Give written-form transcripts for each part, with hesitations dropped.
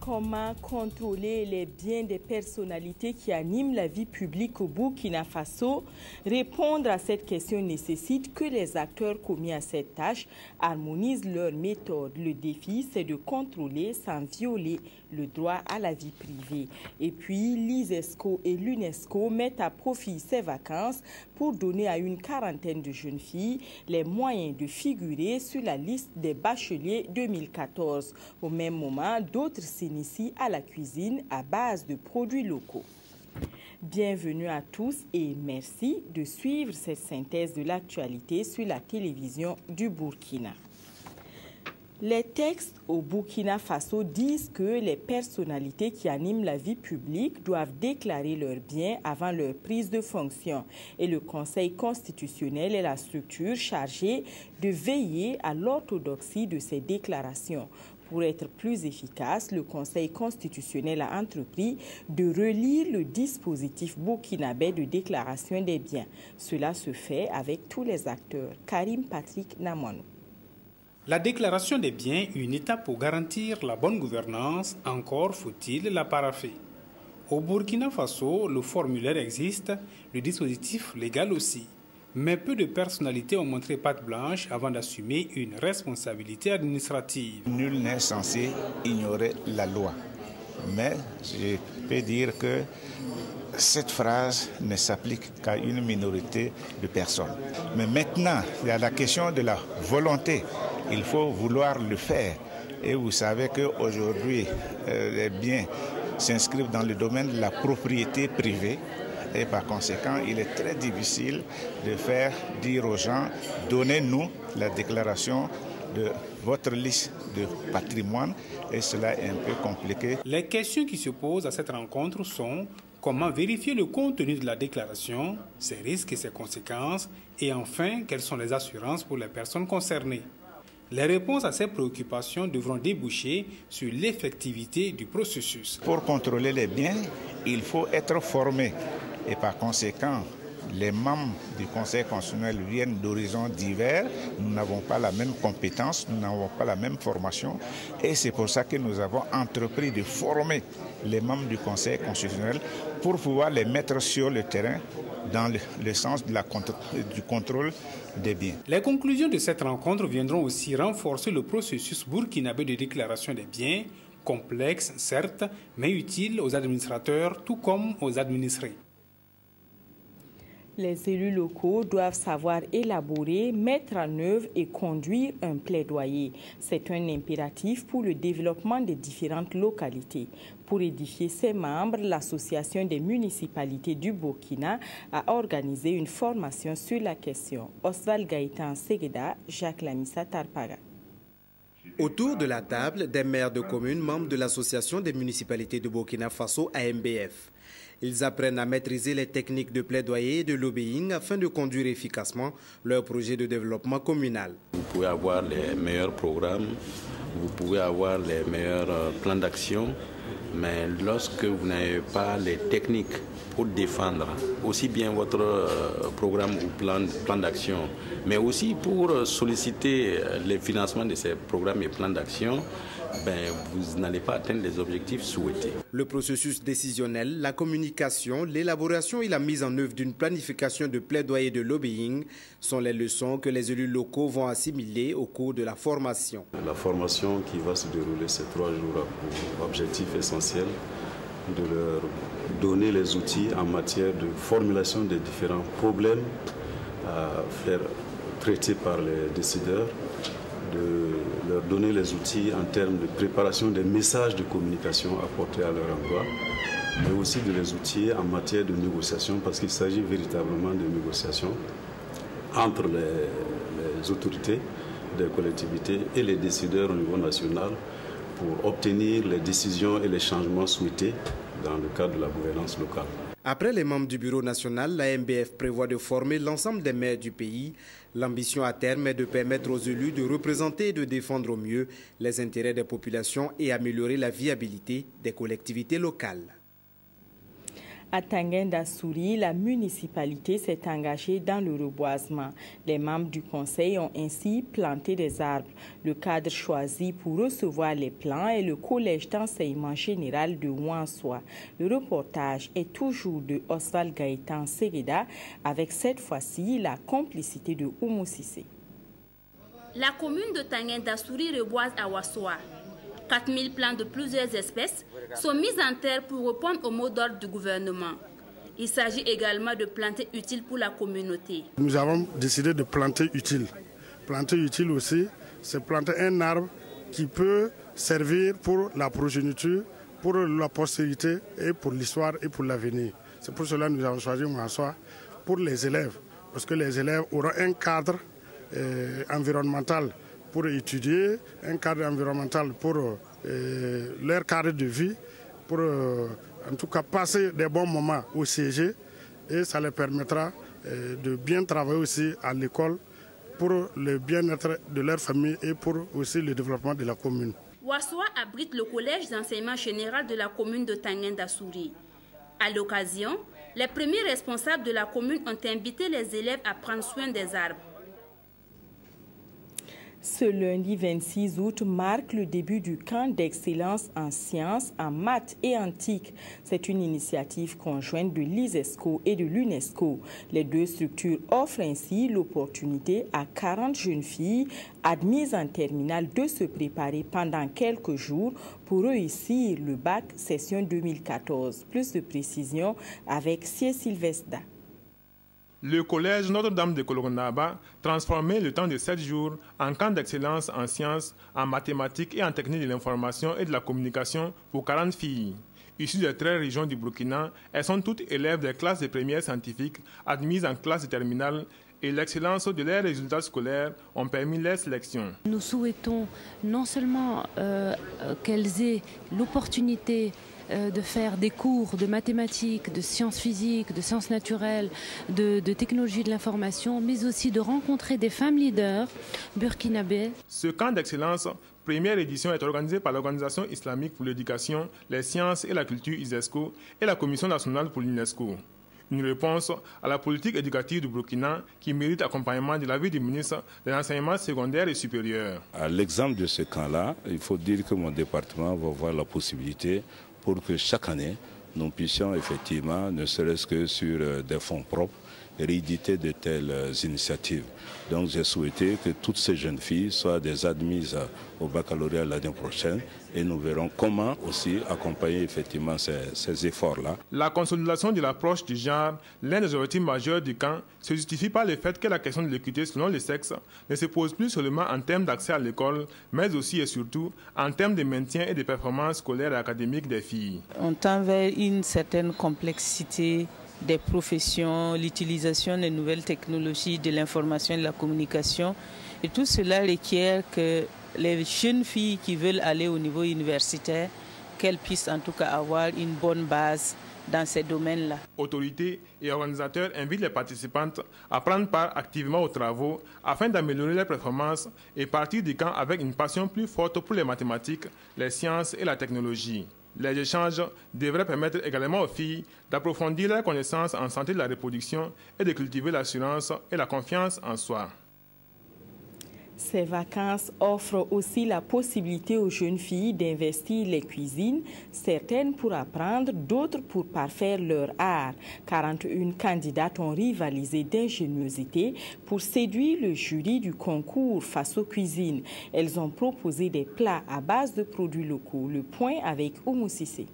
Comment contrôler les biens des personnalités qui animent la vie publique au Burkina Faso? Répondre à cette question nécessite que les acteurs commis à cette tâche harmonisent leurs méthodes. Le défi, c'est de contrôler sans violer le droit à la vie privée. Et puis, l'ISESCO et l'UNESCO mettent à profit ces vacances pour donner à une quarantaine de jeunes filles les moyens de figurer sur la liste des bacheliers 2014. Au même moment, d'autres s'initient à la cuisine à base de produits locaux. Bienvenue à tous et merci de suivre cette synthèse de l'actualité sur la télévision du Burkina. Les textes au Burkina Faso disent que les personnalités qui animent la vie publique doivent déclarer leurs biens avant leur prise de fonction. Et le Conseil constitutionnel est la structure chargée de veiller à l'orthodoxie de ces déclarations. Pour être plus efficace, le Conseil constitutionnel a entrepris de relire le dispositif burkinabé de déclaration des biens. Cela se fait avec tous les acteurs. Karim Patrick Namonou. La déclaration des biens est une étape pour garantir la bonne gouvernance, encore faut-il la parapher. Au Burkina Faso, le formulaire existe, le dispositif légal aussi. Mais peu de personnalités ont montré patte blanche avant d'assumer une responsabilité administrative. Nul n'est censé ignorer la loi. Mais je peux dire que cette phrase ne s'applique qu'à une minorité de personnes. Mais maintenant, il y a la question de la volonté. Il faut vouloir le faire. Et vous savez qu'aujourd'hui, les biens s'inscrivent dans le domaine de la propriété privée. Et par conséquent, il est très difficile de faire dire aux gens, donnez-nous la déclaration de votre liste de patrimoine. Et cela est un peu compliqué. Les questions qui se posent à cette rencontre sont comment vérifier le contenu de la déclaration, ses risques et ses conséquences, et enfin, quelles sont les assurances pour les personnes concernées. Les réponses à ces préoccupations devront déboucher sur l'effectivité du processus. Pour contrôler les biens, il faut être formé. Et par conséquent, les membres du Conseil constitutionnel viennent d'horizons divers. Nous n'avons pas la même compétence, nous n'avons pas la même formation. Et c'est pour ça que nous avons entrepris de former les membres du Conseil constitutionnel pour pouvoir les mettre sur le terrain dans le sens de du contrôle des biens. Les conclusions de cette rencontre viendront aussi renforcer le processus burkinabé de déclaration des biens, complexe certes, mais utile aux administrateurs tout comme aux administrés. Les élus locaux doivent savoir élaborer, mettre en œuvre et conduire un plaidoyer. C'est un impératif pour le développement des différentes localités. Pour édifier ses membres, l'Association des municipalités du Burkina a organisé une formation sur la question. Oswald Gaëtan Segueda, Jacques Lamissa Tarpaga. Autour de la table, des maires de communes membres de l'Association des municipalités de Burkina Faso, AMBF. Ils apprennent à maîtriser les techniques de plaidoyer et de lobbying afin de conduire efficacement leur projet de développement communal. Vous pouvez avoir les meilleurs programmes, vous pouvez avoir les meilleurs plans d'action, mais lorsque vous n'avez pas les techniques pour défendre aussi bien votre programme ou plan d'action, mais aussi pour solliciter les financements de ces programmes et plans d'action, vous n'allez pas atteindre les objectifs souhaités. Le processus décisionnel, la communication, l'élaboration et la mise en œuvre d'une planification de plaidoyer de lobbying sont les leçons que les élus locaux vont assimiler au cours de la formation. La formation qui va se dérouler ces 3 jours a pour objectif essentiel de leur donner les outils en matière de formulation des différents problèmes à faire traiter par les décideurs, de leur donner les outils en termes de préparation des messages de communication apportés à leur endroit, mais aussi de les outiller en matière de négociation, parce qu'il s'agit véritablement de négociation entre les autorités des collectivités et les décideurs au niveau national pour obtenir les décisions et les changements souhaités dans le cadre de la gouvernance locale. Après les membres du bureau national, la MBF prévoit de former l'ensemble des maires du pays. L'ambition à terme est de permettre aux élus de représenter et de défendre au mieux les intérêts des populations et améliorer la viabilité des collectivités locales. À Tanguin-Dassouri, la municipalité s'est engagée dans le reboisement. Les membres du conseil ont ainsi planté des arbres. Le cadre choisi pour recevoir les plants est le collège d'enseignement général de Ouansoa. Le reportage est toujours de Oswald Gaëtan Segueda, avec cette fois-ci la complicité de Oumou Sissé. La commune de Tanguin-Dassouri reboise à Ouansoa. 4000 plants de plusieurs espèces sont mis en terre pour répondre au mot d'ordre du gouvernement. Il s'agit également de planter utile pour la communauté. Nous avons décidé de planter utile. Planter utile aussi, c'est planter un arbre qui peut servir pour la progéniture, pour la postérité et pour l'histoire et pour l'avenir. C'est pour cela que nous avons choisi Ouansoa pour les élèves, parce que les élèves auront un cadre environnemental pour étudier, un cadre environnemental pour leur cadre de vie, pour en tout cas passer des bons moments au CG, et ça leur permettra de bien travailler aussi à l'école pour le bien-être de leur famille et pour aussi le développement de la commune. Ouansoa abrite le collège d'enseignement général de la commune de Tanguin-Dassouri. À l'occasion, les premiers responsables de la commune ont invité les élèves à prendre soin des arbres. Ce lundi 26 août marque le début du camp d'excellence en sciences, en maths et antiques. C'est une initiative conjointe de l'ISESCO et de l'UNESCO. Les deux structures offrent ainsi l'opportunité à 40 jeunes filles admises en terminale de se préparer pendant quelques jours pour réussir le bac session 2014. Plus de précisions avec Sie Sylvestre. Le collège Notre-Dame de Kologonaba transformait le temps de 7 jours en camp d'excellence en sciences, en mathématiques et en techniques de l'information et de la communication pour 40 filles. Issues des 13 régions du Burkina, elles sont toutes élèves des classes de première scientifique admises en classe de terminale et l'excellence de leurs résultats scolaires ont permis leur sélection. Nous souhaitons non seulement qu'elles aient l'opportunité de faire des cours de mathématiques, de sciences physiques, de sciences naturelles, de technologie de l'information, mais aussi de rencontrer des femmes leaders burkinabés. Ce camp d'excellence, première édition, est organisé par l'Organisation islamique pour l'éducation, les sciences et la culture ISESCO et la Commission nationale pour l'UNESCO. Une réponse à la politique éducative du Burkina qui mérite accompagnement de l'avis du ministre de l'enseignement secondaire et supérieur. À l'exemple de ce camp-là, il faut dire que mon département va avoir la possibilité pour que chaque année, nous puissions effectivement, ne serait-ce que sur des fonds propres, rééditer de telles initiatives. Donc j'ai souhaité que toutes ces jeunes filles soient des admises au baccalauréat l'année prochaine et nous verrons comment aussi accompagner effectivement ces efforts-là. La consolidation de l'approche du genre, l'un des objectifs majeurs du camp, se justifie par le fait que la question de l'équité selon le sexe ne se pose plus seulement en termes d'accès à l'école, mais aussi et surtout en termes de maintien et de performances scolaires et académiques des filles. On tend vers une certaine complexité des professions, l'utilisation des nouvelles technologies de l'information et de la communication. Et tout cela requiert que les jeunes filles qui veulent aller au niveau universitaire, qu'elles puissent en tout cas avoir une bonne base dans ces domaines-là. Autorités et organisateurs invitent les participantes à prendre part activement aux travaux afin d'améliorer leurs performances et partir du camp avec une passion plus forte pour les mathématiques, les sciences et la technologie. Les échanges devraient permettre également aux filles d'approfondir leurs connaissances en santé de la reproduction et de cultiver l'assurance et la confiance en soi. Ces vacances offrent aussi la possibilité aux jeunes filles d'investir les cuisines, certaines pour apprendre, d'autres pour parfaire leur art. 41 candidates ont rivalisé d'ingéniosité pour séduire le jury du concours face aux cuisines. Elles ont proposé des plats à base de produits locaux. Le point avec Oumou Sissé.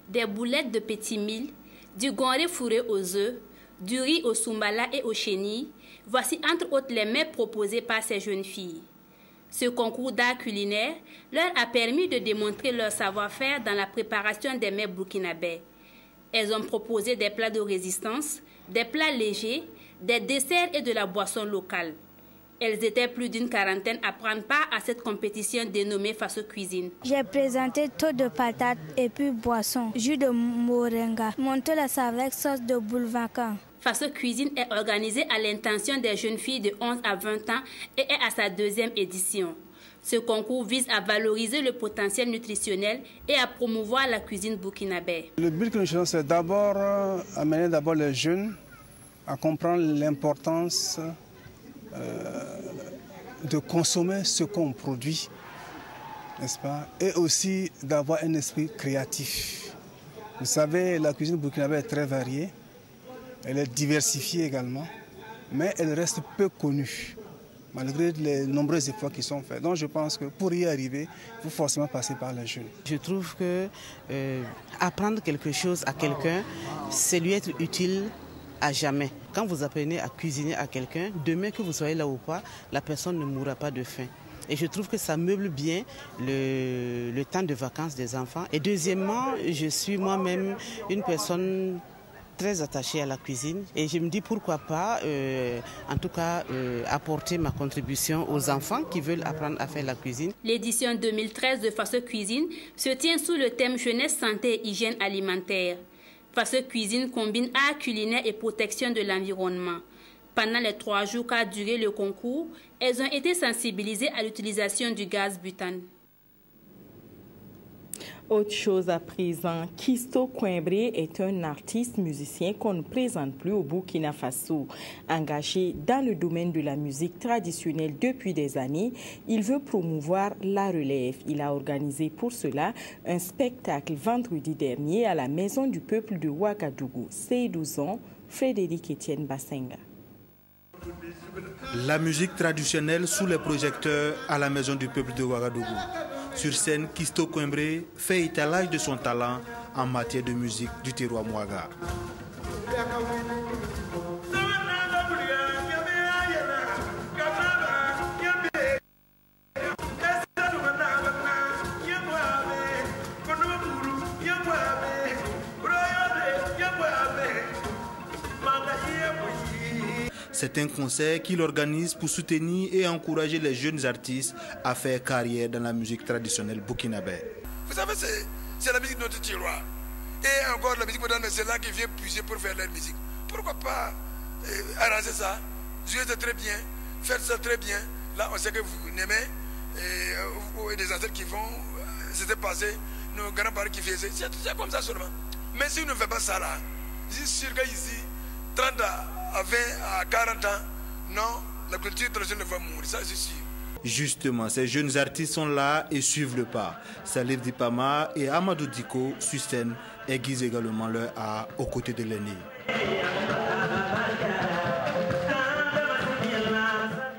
Des boulettes de petits mil, du gonré fourré aux œufs, du riz au soumbala et au chenille. Voici entre autres les mets proposés par ces jeunes filles. Ce concours d'art culinaire leur a permis de démontrer leur savoir-faire dans la préparation des mets burkinabés. Elles ont proposé des plats de résistance, des plats légers, des desserts et de la boisson locale. Elles étaient plus d'une quarantaine à prendre part à cette compétition dénommée Faso Cuisine. J'ai présenté taux de patates et puis boisson, jus de moringa, monté la avec sauce de boulvacan. Faso Cuisine est organisée à l'intention des jeunes filles de 11 à 20 ans et est à sa 2e édition. Ce concours vise à valoriser le potentiel nutritionnel et à promouvoir la cuisine burkinabé. Le but que nous cherchons, c'est d'abord amener les jeunes à comprendre l'importance de consommer ce qu'on produit, n'est-ce pas, et aussi d'avoir un esprit créatif. Vous savez, la cuisine burkinabé est très variée, elle est diversifiée également, mais elle reste peu connue, malgré les nombreux efforts qui sont faits. Donc je pense que pour y arriver, il faut forcément passer par les jeunes. Je trouve que apprendre quelque chose à quelqu'un, c'est lui être utile à jamais. Quand vous apprenez à cuisiner à quelqu'un, demain que vous soyez là ou pas, la personne ne mourra pas de faim. Et je trouve que ça meuble bien le temps de vacances des enfants. Et deuxièmement, je suis moi-même une personne très attachée à la cuisine. Et je me dis pourquoi pas, en tout cas, apporter ma contribution aux enfants qui veulent apprendre à faire la cuisine. L'édition 2013 de Faso Cuisine se tient sous le thème Jeunesse, santé et hygiène alimentaire. Faso Cuisine combine art culinaire et protection de l'environnement. Pendant les 3 jours qu'a duré le concours, elles ont été sensibilisées à l'utilisation du gaz butane. Autre chose à présent, Kisto Coimbré est un artiste musicien qu'on ne présente plus au Burkina Faso. Engagé dans le domaine de la musique traditionnelle depuis des années, il veut promouvoir la relève. Il a organisé pour cela un spectacle vendredi dernier à la Maison du Peuple de Ouagadougou. Seydou Frédéric Etienne Bassenga. La musique traditionnelle sous les projecteurs à la Maison du Peuple de Ouagadougou. Sur scène, Kisto Coimbré fait étalage de son talent en matière de musique du terroir Mouaga. C'est un concert qu'il organise pour soutenir et encourager les jeunes artistes à faire carrière dans la musique traditionnelle burkinabé. Vous savez, c'est la musique de notre terroir. Et encore la musique moderne, c'est là qui vient puiser pour faire leur musique. Pourquoi pas arranger ça, jouer ça très bien, faire ça très bien. Là, on sait que vous aimez, et des ancêtres qui vont, c'était passé, nos grands-parents qui faisaient, c'est comme ça seulement. Mais si on ne fait pas ça là, je suis sûr qu'ici, 30 à 20 à 40 ans, non, la culture traditionnelle va mourir, ça c'est sûr. Justement, ces jeunes artistes sont là et suivent le pas. Salif Dipama et Amadou Diko, sur scène, aiguisent également leur art aux côtés de l'aîné.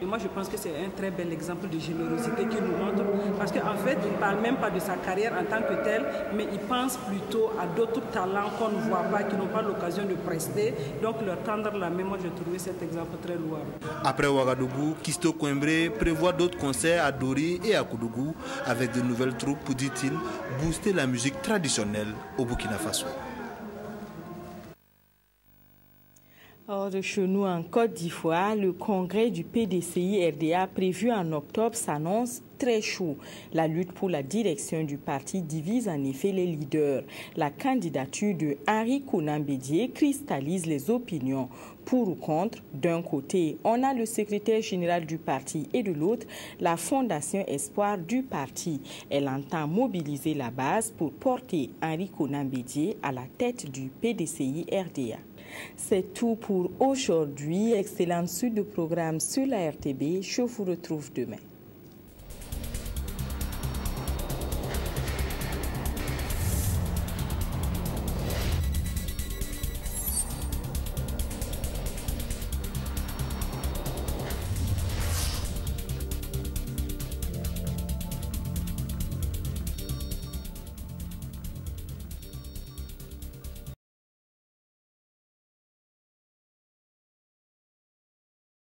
Moi, je pense que c'est un très bel exemple de générosité qu'il nous montre, parce qu'en fait, il ne parle même pas de sa carrière en tant que telle, mais il pense plutôt à d'autres talents qu'on ne voit pas, qui n'ont pas l'occasion de prester. Donc, leur tendre la main, moi, j'ai trouvé cet exemple très louable. Après Ouagadougou, Kisto Coimbré prévoit d'autres concerts à Dori et à Koudougou, avec de nouvelles troupes pour, dit-il, booster la musique traditionnelle au Burkina Faso. Hors de chez nous, en Côte d'Ivoire, le congrès du PDCI-RDA prévu en octobre s'annonce très chaud. La lutte pour la direction du parti divise en effet les leaders. La candidature de Henri Konan Bédié cristallise les opinions. Pour ou contre, d'un côté, on a le secrétaire général du parti et de l'autre, la Fondation Espoir du parti. Elle entend mobiliser la base pour porter Henri Konan Bédié à la tête du PDCI-RDA. C'est tout pour aujourd'hui. Excellente suite de programme sur la RTB. Je vous retrouve demain.